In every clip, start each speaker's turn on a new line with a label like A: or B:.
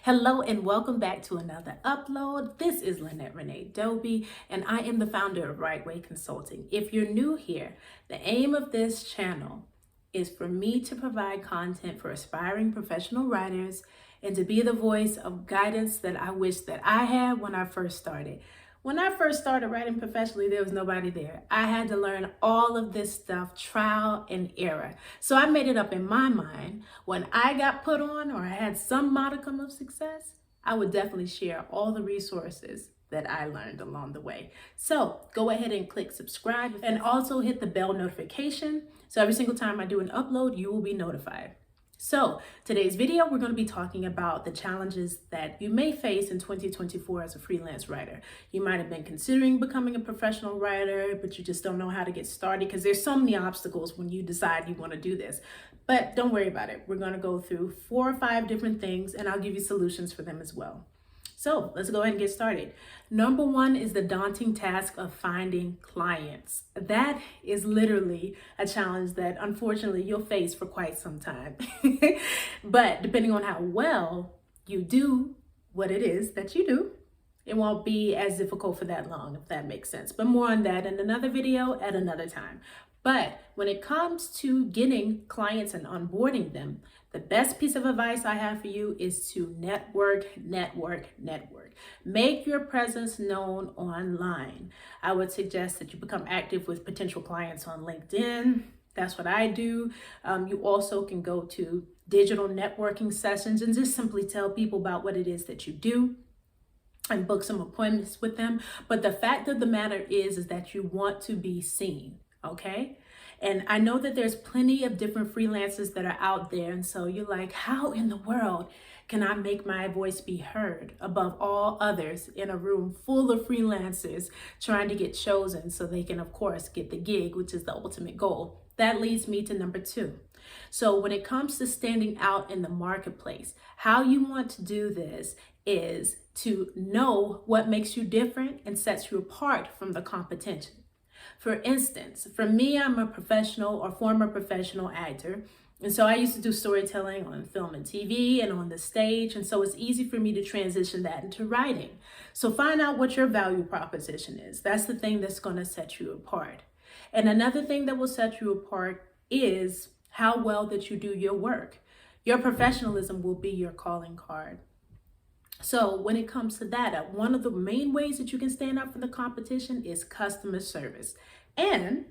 A: Hello and welcome back to another upload. This is Lynette Renee Dobie and I am the founder of Right Way Consulting. If you're new here, the aim of this channel is for me to provide content for aspiring professional writers and to be the voice of guidance that I wish that I had when I first started. When I first started writing professionally, there was nobody there. I had to learn all of this stuff, trial and error. So I made it up in my mind, when I got put on or I had some modicum of success, I would definitely share all the resources that I learned along the way. So go ahead and click subscribe and also hit the bell notification. So every single time I do an upload, you will be notified. So today's video, we're going to be talking about the challenges that you may face in 2024 as a freelance writer. You might have been considering becoming a professional writer, but you just don't know how to get started because there's so many obstacles when you decide you want to do this. But don't worry about it. We're going to go through 4 or 5 different things and I'll give you solutions for them as well. So let's go ahead and get started. Number 1 is the daunting task of finding clients. That is literally a challenge that unfortunately you'll face for quite some time. But depending on how well you do what it is that you do, it won't be as difficult for that long, if that makes sense. But more on that in another video at another time. But when it comes to getting clients and onboarding them, the best piece of advice I have for you is to network. Make your presence known online. I would suggest that you become active with potential clients on LinkedIn. That's what I do. You also can go to digital networking sessions and just simply tell people about what it is that you do and book some appointments with them. But the fact of the matter is that you want to be seen. Okay. And I know that there's plenty of different freelancers that are out there. And so you're like, how in the world can I make my voice be heard above all others in a room full of freelancers trying to get chosen so they can, of course, get the gig, which is the ultimate goal? That leads me to number 2. So when it comes to standing out in the marketplace, how you want to do this is to know what makes you different and sets you apart from the competition. For instance, for me, I'm a professional or former professional actor. And so I used to do storytelling on film and TV and on the stage. And so it's easy for me to transition that into writing. So find out what your value proposition is. That's the thing that's going to set you apart. And another thing that will set you apart is how well that you do your work. Your professionalism will be your calling card. So when it comes to that, one of the main ways that you can stand out from the competition is customer service. And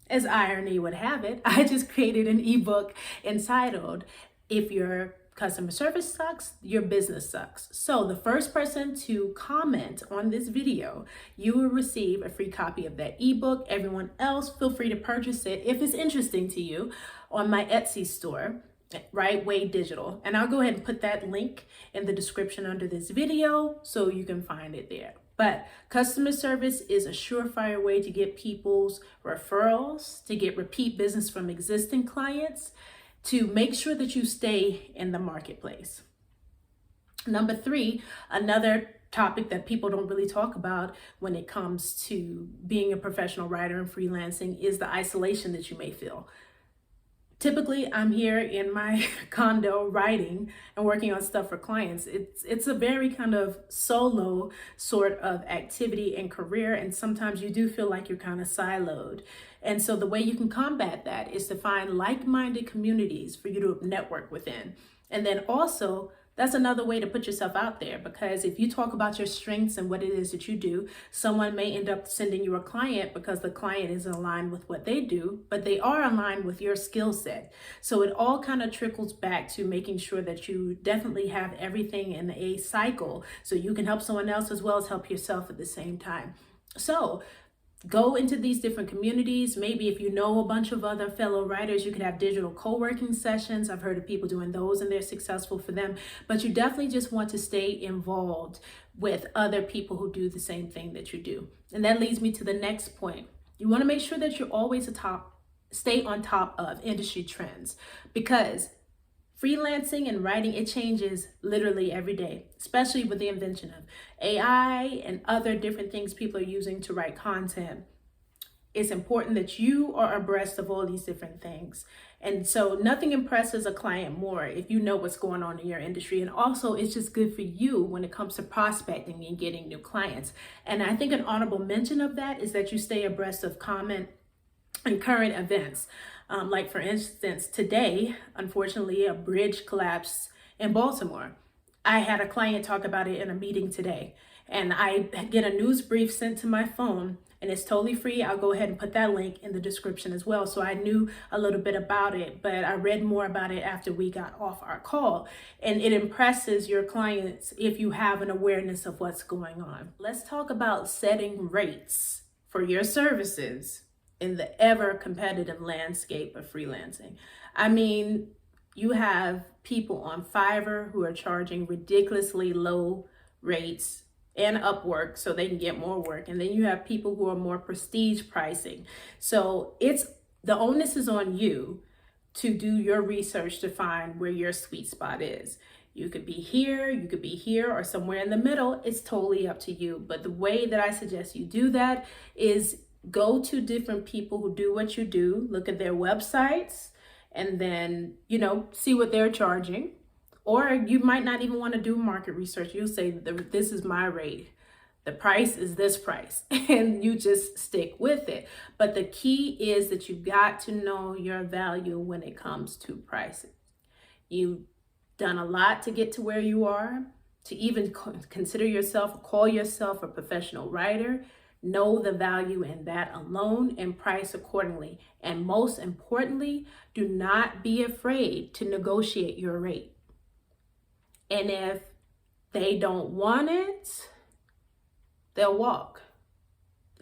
A: as irony would have it, I just created an ebook entitled, If Your Customer Service Sucks, Your Business Sucks. So the first person to comment on this video, you will receive a free copy of that ebook. Everyone else, feel free to purchase it if it's interesting to you on my Etsy store. Right Way Digital. And I'll go ahead and put that link in the description under this video so you can find it there. But customer service is a surefire way to get people's referrals, to get repeat business from existing clients, to make sure that you stay in the marketplace. Number 3, another topic that people don't really talk about when it comes to being a professional writer and freelancing is the isolation that you may feel. Typically, I'm here in my condo writing and working on stuff for clients. It's a very kind of solo sort of activity and career, and sometimes you do feel like you're kind of siloed. And so the way you can combat that is to find like-minded communities for you to network within. And then also, that's another way to put yourself out there, because if you talk about your strengths and what it is that you do, someone may end up sending you a client because the client isn't aligned with what they do, but they are aligned with your skill set. So it all kind of trickles back to making sure that you definitely have everything in a cycle so you can help someone else as well as help yourself at the same time. So go into these different communities. Maybe if you know a bunch of other fellow writers, you could have digital co-working sessions. I've heard of people doing those and they're successful for them. But you definitely just want to stay involved with other people who do the same thing that you do. And that leads me to the next point. You want to make sure that you're always stay on top of industry trends, because freelancing and writing, it changes literally every day, especially with the invention of AI and other different things people are using to write content. It's important that you are abreast of all these different things. And so nothing impresses a client more if you know what's going on in your industry. And also, it's just good for you when it comes to prospecting and getting new clients. And I think an honorable mention of that is that you stay abreast of common and current events. Like for instance, today, unfortunately, a bridge collapsed in Baltimore. I had a client talk about it in a meeting today, and I get a news brief sent to my phone, and it's totally free. I'll go ahead and put that link in the description as well. So I knew a little bit about it, but I read more about it after we got off our call. And it impresses your clients if you have an awareness of what's going on. Let's talk about setting rates for your services in the ever competitive landscape of freelancing. I mean, you have people on Fiverr who are charging ridiculously low rates and Upwork so they can get more work. And then you have people who are more prestige pricing. So the onus is on you to do your research to find where your sweet spot is. You could be here, or somewhere in the middle. It's totally up to you. But the way that I suggest you do that is go to different people who do what you do, look at their websites, and then, see what they're charging. Or you might not even want to do market research. You'll say, this is my rate. The price is this price, and you just stick with it. But the key is that you've got to know your value when it comes to pricing. You've done a lot to get to where you are, to even consider yourself, call yourself a professional writer. Know the value in that alone and price accordingly. And most importantly, do not be afraid to negotiate your rate. And if they don't want it, they'll walk.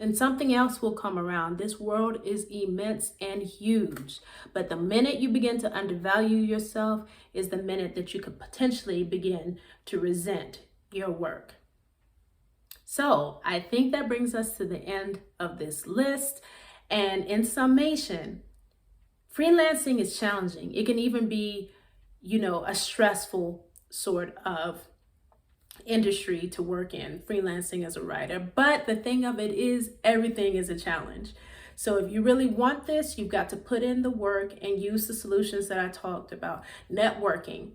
A: And something else will come around. This world is immense and huge. But the minute you begin to undervalue yourself is the minute that you could potentially begin to resent your work. So I think that brings us to the end of this list. And in summation, freelancing is challenging. It can even be, a stressful sort of industry to work in, freelancing as a writer. But the thing of it is, everything is a challenge. So if you really want this, you've got to put in the work and use the solutions that I talked about. Networking.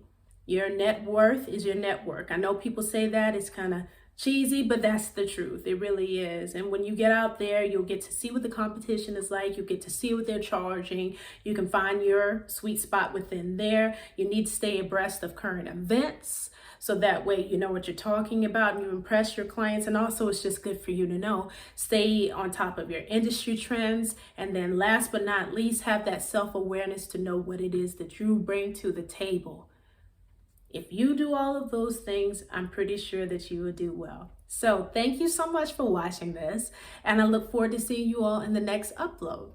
A: Your net worth is your network. I know people say that, it's kind of cheesy, but that's the truth. It really is. And when you get out there, you'll get to see what the competition is like. You get to see what they're charging. You can find your sweet spot within there. You need to stay abreast of current events, so that way you know what you're talking about and you impress your clients. And also, it's just good for you to know. Stay on top of your industry trends. And then last but not least, have that self-awareness to know what it is that you bring to the table. If you do all of those things, I'm pretty sure that you will do well. So thank you so much for watching this, and I look forward to seeing you all in the next upload.